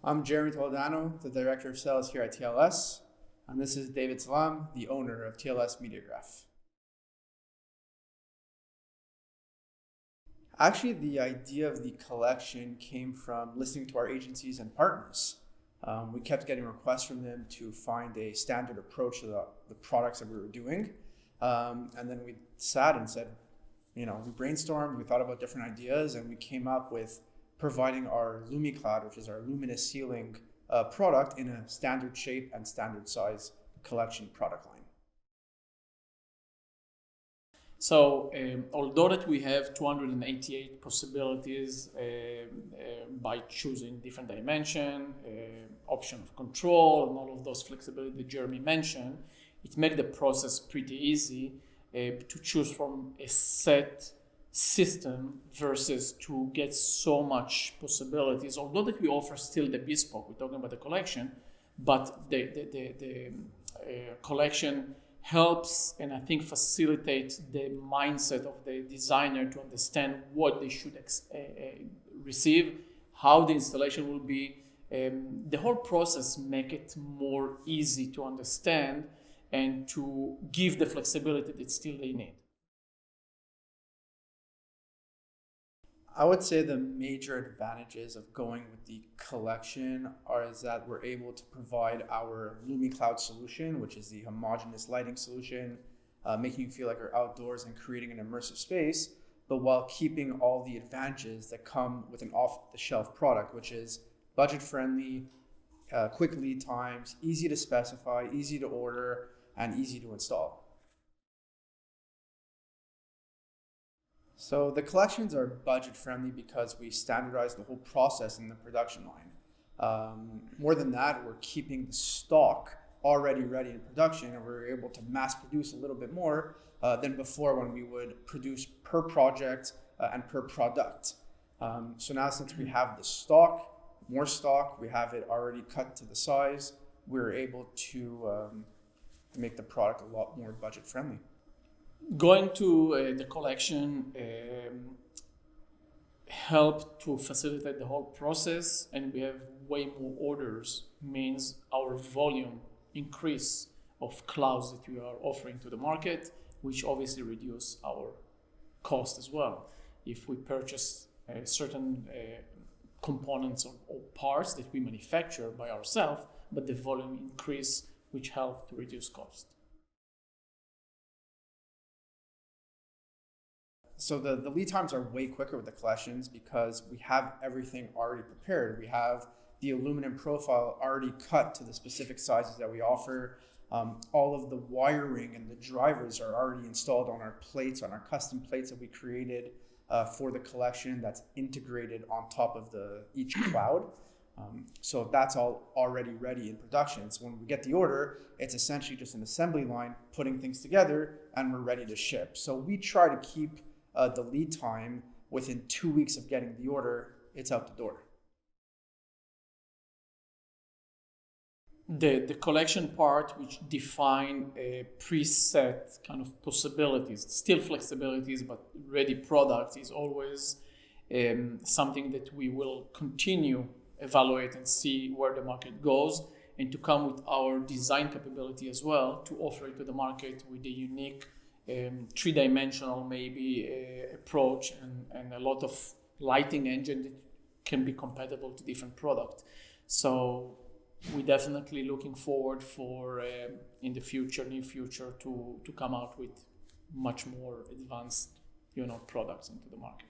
I'm Jeremy Toledano, the Director of Sales here at TLS, and this is David Sellam, the owner of TLS Mediagraph. Actually, the idea of the collection came from listening to our agencies and partners. We kept getting requests from them to find a standard approach to the products that we were doing. And then we sat and said, we brainstormed, we thought about different ideas, and we came up with providing our LumiCloud, which is our luminous ceiling product, in a standard shape and standard size collection product line. So although that we have 288 possibilities by choosing different dimension, option of control, and all of those flexibility that Jeremy mentioned, it made the process pretty easy to choose from a set system versus to get so much possibilities. Although that we offer still the bespoke, we're talking about the collection, but the collection helps and I think facilitates the mindset of the designer to understand what they should receive, how the installation will be. The whole process make it more easy to understand and to give the flexibility that still they need. I would say the major advantages of going with the collection is that we're able to provide our LumiCloud solution, which is the homogeneous lighting solution, making you feel like you're outdoors and creating an immersive space, but while keeping all the advantages that come with an off-the-shelf product, which is budget-friendly, quick lead times, easy to specify, easy to order, and easy to install. So the collections are budget friendly because we standardize the whole process in the production line. More than that, we're keeping the stock already ready in production, and we're able to mass produce a little bit more than before when we would produce per project and per product. So now since we have the more stock, we have it already cut to the size, we're able to make the product a lot more budget friendly. Going to the collection helped to facilitate the whole process, and we have way more orders, means our volume increase of clouds that we are offering to the market, which obviously reduce our cost as well. If we purchase certain components or parts that we manufacture by ourselves, but the volume increase, which help to reduce cost. So the lead times are way quicker with the collections because we have everything already prepared. We have the aluminum profile already cut to the specific sizes that we offer. All of the wiring and the drivers are already installed on our plates, on our custom plates that we created for the collection that's integrated on top of each cloud. So that's all already ready in production. So when we get the order, it's essentially just an assembly line putting things together and we're ready to ship. So we try to keep the lead time within 2 weeks of getting the order, it's out the door. The collection part, which define a preset kind of possibilities, still flexibilities, but ready product, is always something that we will continue evaluate and see where the market goes, and to come with our design capability as well to offer it to the market with a unique three-dimensional maybe approach and a lot of lighting engine that can be compatible to different product. So we're definitely looking forward for in the near future to come out with much more advanced products into the market.